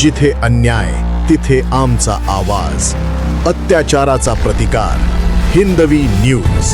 जिथे अन्याय तिथे आमचा आवाज, अत्याचाराचा प्रतिकार. हिंदवी न्यूज.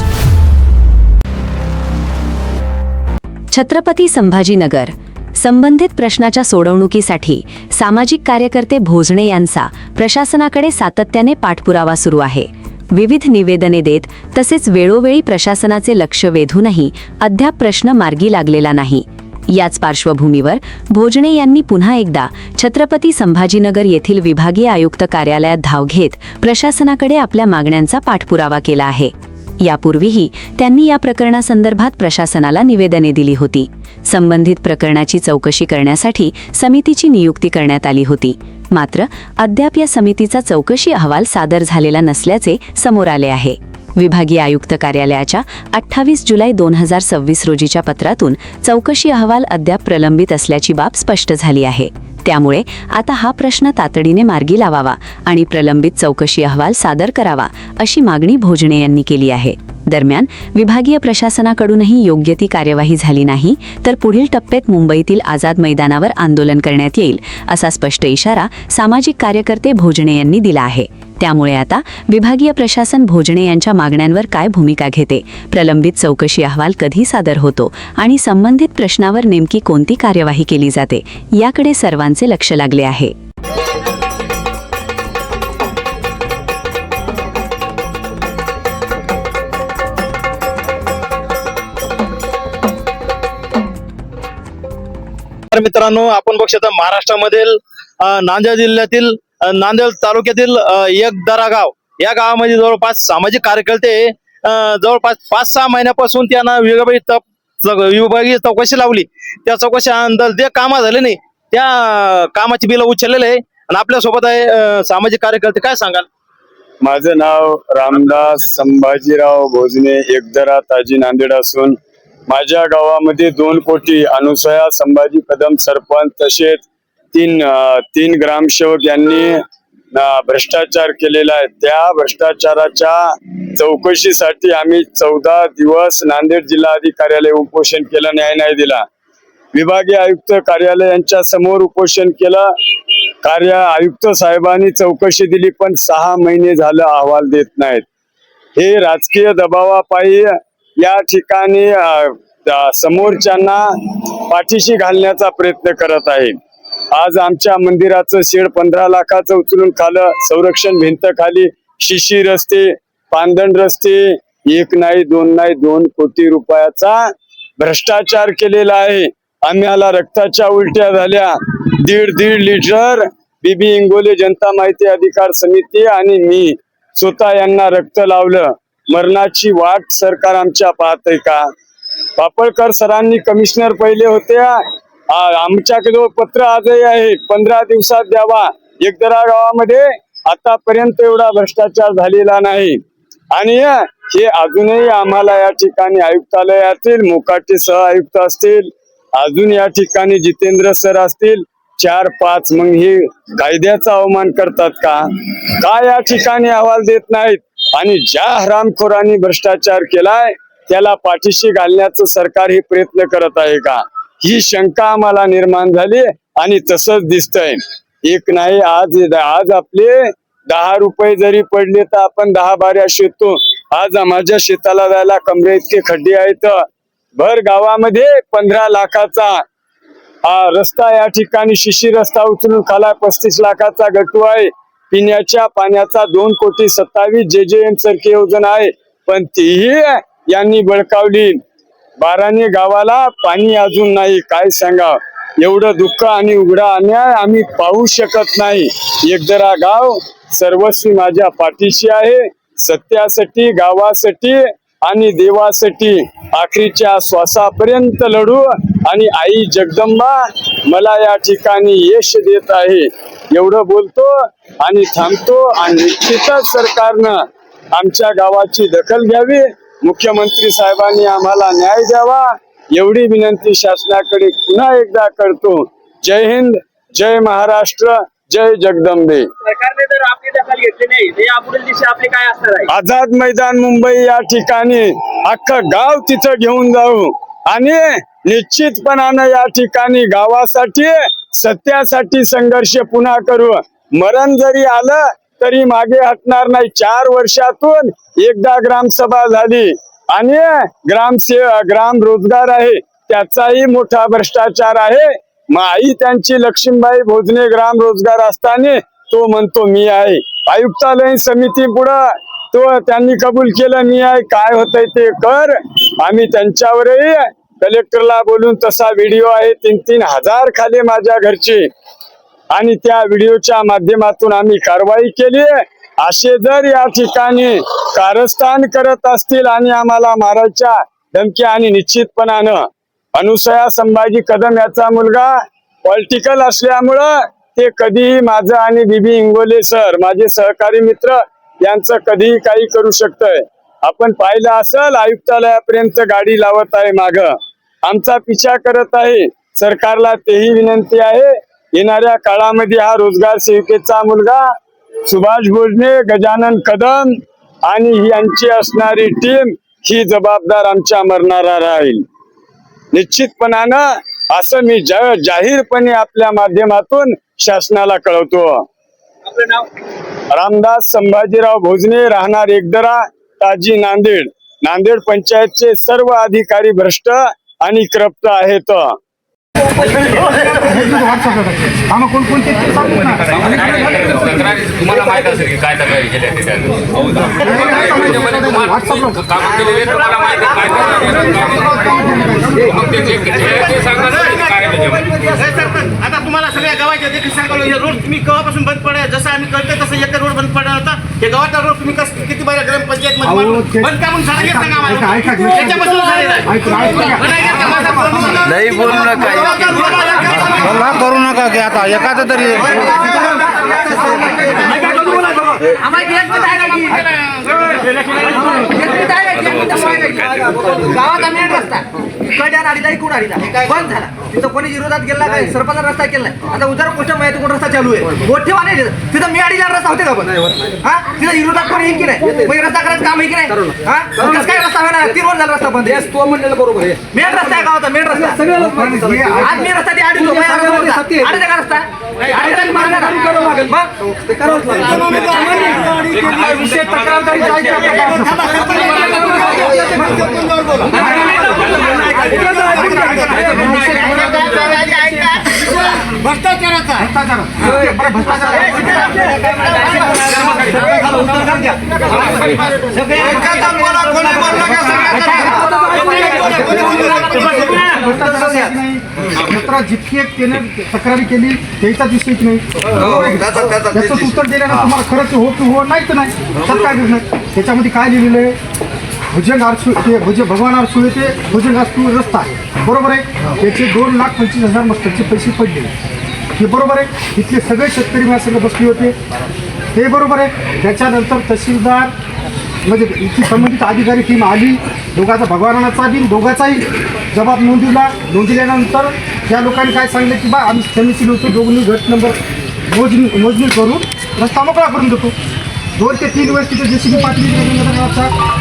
छत्रपती संभाजीनगर. संबंधित प्रश्नाच्या सोडवणुकीसाठी सामाजिक कार्यकर्ते भोजने यांचा प्रशासनाकडे सातत्याने पाठपुरावा सुरू आहे. विविध निवेदने देत तसेच वेळोवेळी प्रशासनाचे लक्ष वेधूनही अद्याप प्रश्न मार्गी लागलेला नाही. याच पार्श्वभूमीवर भोजने यांनी पुन्हा एकदा छत्रपती संभाजीनगर येथील विभागीय आयुक्त कार्यालयात धाव घेत प्रशासनाकडे आपल्या मागण्यांचा पाठपुरावा केला आहे. यापूर्वीही त्यांनी या प्रकरणासंदर्भात प्रशासनाला निवेदने दिली होती. संबंधित प्रकरणाची चौकशी करण्यासाठी समितीची नियुक्ती करण्यात आली होती. मात्र अद्याप या समितीचा चौकशी अहवाल सादर झालेला नसल्याचे समोर आले आहे. विभागीय आयुक्त कार्यालयाच्या 28 जुलै 2026 रोजीच्या पत्रातून चौकशी अहवाल अद्याप प्रलंबित असल्याची बाब स्पष्ट झाली आहे. त्यामुळे आता हा प्रश्न तातडीने मार्गी लावावा आणि प्रलंबित चौकशी अहवाल सादर करावा अशी मागणी भोजने यांनी केली आहे. दरम्यान विभागीय प्रशासनाकडूनही योग्य ती कार्यवाही झाली नाही तर पुढील टप्प्यात मुंबईतील आझाद मैदानावर आंदोलन करण्यात येईल असा स्पष्ट इशारा सामाजिक कार्यकर्ते भोजने यांनी दिला आहे. त्यामुळे आता विभागीय प्रशासन भोजने यांच्या मागण्यांवर काय भूमिका घेते, प्रलंबित चौकशी अहवाल कधी सादर होतो आणि संबंधित प्रश्नावर नेमकी कोणती कार्यवाही केली जाते याकडे सर्वांचे लक्ष लागले आहे. मित्रांनो, आपण बघू शकता महाराष्ट्रामधील नांदेड जिल्ह्यातील नांदेड तालुक्यातील एकदरा गाव, या गावामध्ये जवळपास सामाजिक कार्यकर्ते जवळपास 5-6 महिन्यापासून त्यांना विभागीय चौकशी लावली. त्या चौकशीनंतर जे कामं झाले नाही त्या कामाची बिल उचललेले आहे. आणि आपल्या सोबत आहे सामाजिक कार्यकर्ते. काय सांगाल? माझं नाव रामदास संभाजीराव भोजने, एकदरा ताजी नांदेड असून माझ्या गावामध्ये 2 कोटी अनुसया संभाजी कदम सरपंच तसेच तीन ग्रामसेवक यांनी भ्रष्टाचार केलेला आहे. त्या भ्रष्टाचाराच्या चौकशीसाठी आम्ही 14 दिवस नांदेड जिल्हाधिकारी कार्यालय उपोषण केलं, न्याय नाही दिला. विभागीय आयुक्त कार्यालय यांच्या समोर उपोषण केलं. आयुक्त साहेबांनी चौकशी दिली पण 6 महिने झालं अहवाल देत नाहीत. हे राजकीय दबावापायी या ठिकाणी समोरच्यांना पाठीशी घालण्याचा प्रयत्न करत आहे. आज आमच्या मंदिराचं शेड 15 लाखाचं उचलून खालं, संरक्षण भिंत खाली, शिशी रस्ते, पांदण रस्ते, 1 नाही 2 नाही 2 कोटी रुपयाचा भ्रष्टाचार केलेला आहे. आम्हाला रक्ताच्या उलट्या झाल्या. 1.5 लिटर बीबी इंगोले जनता माहिती अधिकार समिती आणि मी स्वतः यांना रक्त लावलं. मरणाची वाट सरकार आमच्या पाहतंय का? पापळकर सरांनी कमिशनर पहिले होते, आमच्याकडे पत्र आजही आहे 15 दिवसात द्यावा. एकदरा गावामध्ये आतापर्यंत एवढा भ्रष्टाचार झालेला नाही. आणि हे अजूनही आम्हाला या ठिकाणी आयुक्तालयातील मोकाटे सह आयुक्त असतील, अजून या ठिकाणी जितेंद्र सर असतील, 4-5 मग हे कायद्याचा अवमान करतात का या ठिकाणी अहवाल देत नाहीत. आणि ज्या हरामखोरांनी भ्रष्टाचार केलाय त्याला पाठीशी घालण्याचं सरकार हे प्रयत्न करत आहे का, ही शंका आम्हाला निर्माण झाली. आणि तसंच दिसतंय. एक नाही आज आपले 10 रुपये जरी पडले तर आपण 10 बाऱ्या शेततो. आज माझ्या शेताला जायला कमरे इतके खड्डे आहेत. भर गावामध्ये 15 लाखाचा रस्ता, या ठिकाणी शिशी रस्ता उचलून खाला. 35 लाखाचा गट्टू आहे. पिण्याच्या पाण्याचा 2,27,00,000 JJM सारखी योजना आहे पण तीही यांनी बळकावली. 12 गावाला पाणी अजून नाही. काय सांगा, एवढं दुःख आणि उघडा अन्याय आम्ही पाहू शकत नाही. एकदरा गाव सर्वस्वी माझ्या पाठीशी आहे. सत्यासाठी, गावासाठी आणि देवासाठी आखरीच्या श्वासापर्यंत लढू. आणि आई जगदंबा मला या ठिकाणी यश देत आहे. एवढं बोलतो आणि थांबतो. आणि निश्चितच सरकारनं आमच्या गावाची दखल घ्यावी. मुख्यमंत्री साहेबांनी आम्हाला न्याय द्यावा एवढी विनंती शासनाकडे पुन्हा एकदा करतो. जय हिंद, जय महाराष्ट्र, जय जगदंबे. सरकारने जर आपली दखल घेतली नाही तर यापुढील दिशा आपली काय असणार आहे? आझाद मैदान मुंबई या ठिकाणी अख्खं गाव तिथं घेऊन जाऊ आणि निश्चितपणानं या ठिकाणी गावासाठी सत्यासाठी संघर्ष पुन्हा करू. मरण जरी आलं तरी मागे हटणार नाही. 4 वर्षातून एकदा ग्रामसभा झाली आणि ग्राम रोजगार आहे त्याचाही मोठा भ्रष्टाचार आहे. आई त्यांची लक्ष्मीबाई भोजने ग्राम रोजगार असताना तो म्हणतो मी आहे. आयुक्तालयीन समिती पुढं तो त्यांनी कबूल केलं मी आहे. काय होतंय ते कर. आम्ही त्यांच्यावरही कलेक्टरला बोलून तसा व्हिडिओ आहे 3-3 हजार खाली माझ्या घरची आणि त्या व्हिडिओच्या माध्यमातून आम्ही कारवाई केली. असे जर या ठिकाणी कारस्थान करत असतील आणि आम्हाला मारायच्या धमक्या आणि निश्चितपणानं अनुसया संभाजी कदम याचा मुलगा पॉलिटिकल असल्यामुळं ते कधीही माझं आणि बीबी इंगोले सर माझे सहकारी मित्र यांचं कधीही काही करू शकतंय. आपण पाहिलं असेल आयुक्तालयापर्यंत गाडी लावत आहे माग आमचा पिछा करत आहे. सरकारला तेही विनंती आहे येणाऱ्या काळामध्ये हा रोजगार सेविकेचा मुलगा सुभाष भोजने गजानन कदम आणि यांची असणारी टीम ही जबाबदार आमच्या मरणारा राहील निश्चितपणानं. असं मी जाहीरपणे आपल्या माध्यमातून शासनाला कळवतो. आपलं नाव? रामदास संभाजीराव भोजने राहणार एकदरा ताजी नांदेड पंचायतचे सर्व अधिकारी भ्रष्ट आणि करप्ट आहेत. तुम्हाला माहित असेल की काय तक्रारी केल्या आता तुम्हाला सगळ्या गावाच्या देखील सांगावं हे रोड तुम्ही केव्हापासून बंद पडा जसं आम्ही करतो तसं एक रोड बंद पडला होता. हे गावाचा रोड तुम्ही किती बारा ग्रामपंचायत मध्ये बंद का म्हणून सांगा त्याच्यापासून नाही बोलू नका करू नका की आता एखादं तरी गावाचा मेन रस्ता इकडच्या नाडीला इकडून नाडीला बंद झाला. तिथं कोणी विरोधात गेला काय सरपंचा रस्ता केलाय. आता उद्या गोष्ट माहिती कोण रस्ता चालू आहे मोठे वाणे तिथं मी अडीला रस्ता होते का पण हा तिथं विरोधात कोणी येईल की नाही मग रस्ता करायचं काम आहे की नाही हा कसं काय रस्ता होणार 3 वर्ष झाला रस्ता बंद तो म्हणलेलं बरोबर आहे. मेन रस्ता आहे गावाचा मेन रस्ता आज मेन रस्ता ते अडीच का रस्ता जितकी त्याने तक्रारी केली त्याचा दिसत नाही त्याचं उत्तर दिल्यानं तुम्हाला खरंच हो की हो नाही तर नाही तर काय करणार. त्याच्यामध्ये काय लिहिलेलं आहे भुजंग आरसू ते भगवान आरसुळे ते भुजंग आरसू रस्ता आहे बरोबर आहे. त्याचे 2,25,000 मस्टरचे पैसे पडले हे बरोबर आहे. इथले सगळे शेतकरी माझ्यासंग बसले होते ते बरोबर आहे. त्याच्यानंतर तहसीलदार म्हणजे इथली संबंधित अधिकारी टीम आली दोघांचा भगवानाचा बी दोघांचाही जबाब नोंदविल्यानंतर या लोकांनी काय सांगितलं की बा आम्ही समिती होतो दोघांनी गट नंबर मोजणी करून रस्ता मोकळा करून देतो. 2 ते 3 वेळेस तिथे JCB पाटील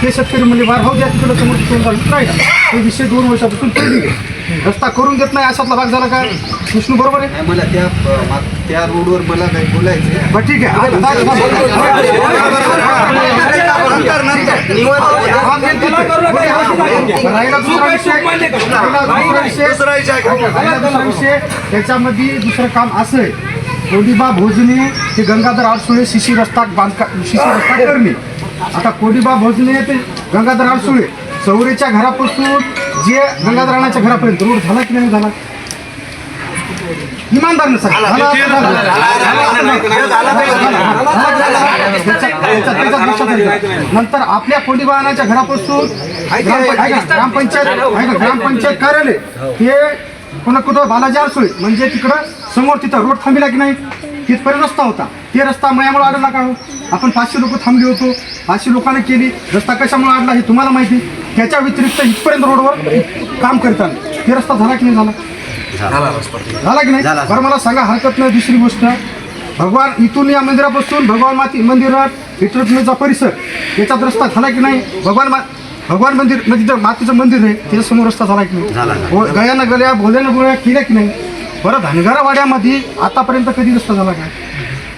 ते शेतकरी म्हणजे भाऊ द्या तिकडं समोर तोंड राहिला ते विषय 2 वर्षापासून पडली रस्ता करून देत नाही अशातला भाग झाला का विष्णू बरोबर आहे. मला त्या रोडवर मला काही बोलायचं बरं ठीक आहे दुसरा विषय त्याच्यामध्ये दुसरं काम असं आहे कोडिबा भोजने ते गंगाधर आडसुळे शिशी रस्ता करणे. आता कोडिबा भोजने ते गंगाधर आडसुळे चौरेच्या घरापासून जे गंगाधर राणाच्या घरापर्यंत रोड झाला की नाही झाला इमानदार नंतर आपल्या कोडिबानाच्या घरापासून ग्रामपंचायत कार्यालय हे कुठं बालाजी आरसुळे म्हणजे तिकडं समोर तिथं रोड थांबला की नाही तिथपर्यंत रस्ता होता. ते रस्ता मयामुळे अडला का हो आपण 500 लोक थांबले होतो 500 लोकांनी केली रस्ता कशामुळे अडला हे तुम्हाला माहिती. त्याच्या व्यतिरिक्त इथपर्यंत रोडवर काम करताना ते रस्ता झाला की नाही झाला की नाही बरं मला सांगा हरकत नाही. दुसरी गोष्ट भगवान इथून या मंदिरापासून भगवान माती मंदिरात विठ्ठलचा परिसर याच्यात रस्ता झाला की नाही. भगवान मंदिर म्हणजे मातीचं मंदिर आहे त्याच्यासमोर रस्ता झाला की नाही. गळ्यानं गळ्या भोल्यानं गोळ्या केल्या की नाही बरं धनगरवाड्यामध्ये आतापर्यंत कधी रस्ता झाला काय?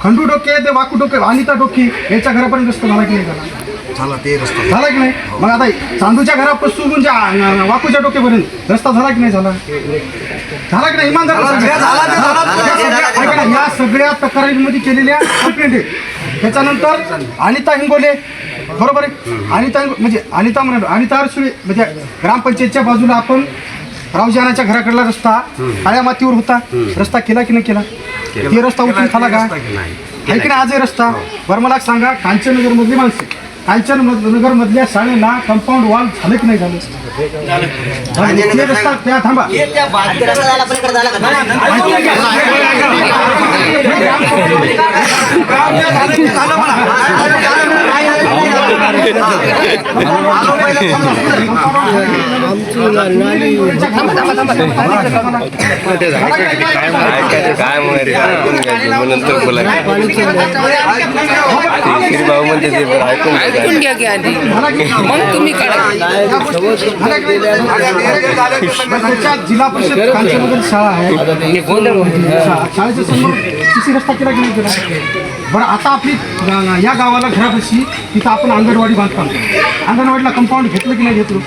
खंडू डोके ते वाकू डोके अनिता डोके याच्या घरापर्यंत रस्ता झाला की नाही झाला झाला की नाही? मग आता चांदूच्या घरापासून म्हणजे वाकूच्या डोकेपर्यंत रस्ता झाला की नाही झाला की नाही? इमानदार ऐका ना, या सगळ्या तक्रारींमध्ये केलेल्या कंप्लेंट आहे. त्याच्यानंतर अनिता हिंगोले बरोबर आहे. अनिता अरसुळे म्हणजे ग्रामपंचायतच्या बाजूला आपण रावजानाच्या घराकडला रस्ता काळ्या मातीवर होता, रस्ता केला की नाही केला? ते रस्ता उचलून खाला का? आहे की नाही आजही रस्ता? बरं मला सांगा, कांचननगर मधली माणसं, कांचननगर मधल्या शाळेला कंपाऊंड वॉल झालं की नाही झालं? ते रस्ता त्या थांबा ऐकून घ्या की आधी मग तुम्ही त्याच्या जिल्हा परिषद कांचननगर शाळा आहे, शाळेच्या समोर सीसी रस्ता केला की नाही केला? बरं आता आपली या गावाला घरापाशी तिथं आपण अंगणवाडी बांधकाम केलं, अंगणवाडीला कंपाऊंड घेतलं की नाही घेतलं?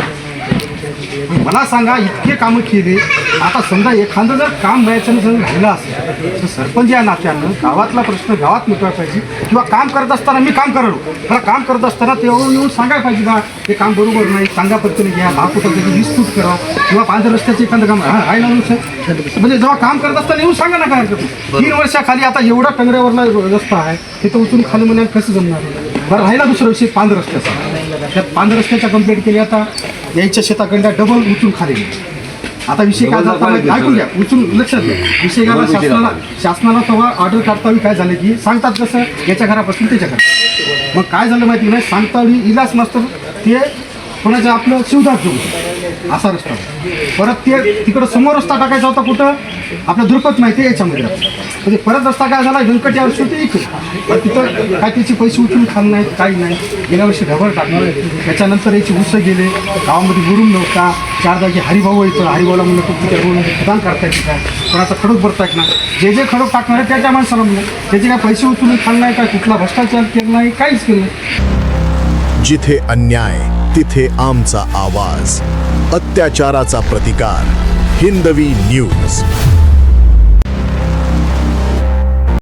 मला सांगा, इतके कामं केले. आता समजा एखादं जर काम व्हायचं जर राहिलं असेल तर सरपंच या नात्यानं गावातला प्रश्न गावात मिटवायला पाहिजे, किंवा काम करत असताना मी काम करलो, मला काम करत असताना तेवढं येऊन सांगायला पाहिजे बा हे काम बरोबर नाही, चांगल्या पद्धतीने घ्या, 10 फुटाचं 20 फूट करा, किंवा 5 रस्त्याचं एखादं काम आहे ना म्हणजे जेव्हा काम करत असताना येऊन सांगा ना काय हरकत नाही. 3 वर्षाखाली आता एवढा टंगऱ्यावरला रस्ता आहे तिथं उचलून खाली म्हणे कसं जमणार? बरं राहिला दुसरा विषय 5 रस्त्याचा, त्यात 5 रस्त्याच्या कंप्लेंट केली. आता यायच्या शेताकडल्या डबल उचलून खाली गेले. आता विषय काय झाला ऐकून घ्या, उचलून लक्षात घ्या. विषय काय शासनाला तेव्हा ऑर्डर काढतावी काय झालं की सांगतात कसं याच्या घरापासून त्याच्या घरा, मग काय झालं माहिती नाही, सांगतावी इलास मास्तर ते कोणाचं आपलं शिवदास जोग असा रस्ता. परत ते तिकडं समोर रस्ता टाकायचा होता कुठं आपलं दुर्पत माहिती याच्यामध्ये, म्हणजे परत रस्ता काय झाला व्यंकट या वर्षी होते इकडे, पण तिथं काय त्याचे पैसे उचलून खाल्ले नाहीत, काही नाही. गेल्या वर्षी ढबळ टाकणार, त्याच्यानंतर याची उसं गेले, गावामध्ये बुडून नव्हता. 4 जागी हरिभाऊ येतं, हरिभाऊला म्हणलं तो तिथे रोड प्रदान करता येते काय, कोणाचा खडक भरतायत ना, जे जे खडक टाकणार आहे त्या माणसाला म्हणलं, त्याचे काय पैसे उचलून खाल्ले नाही, काय कुठला भ्रष्टाचार केला नाही, काहीच केलं नाही. जिथे अन्याय तिथे आमचा आवाज, अत्याचाराचा प्रतिकार. हिंदवी न्यूज.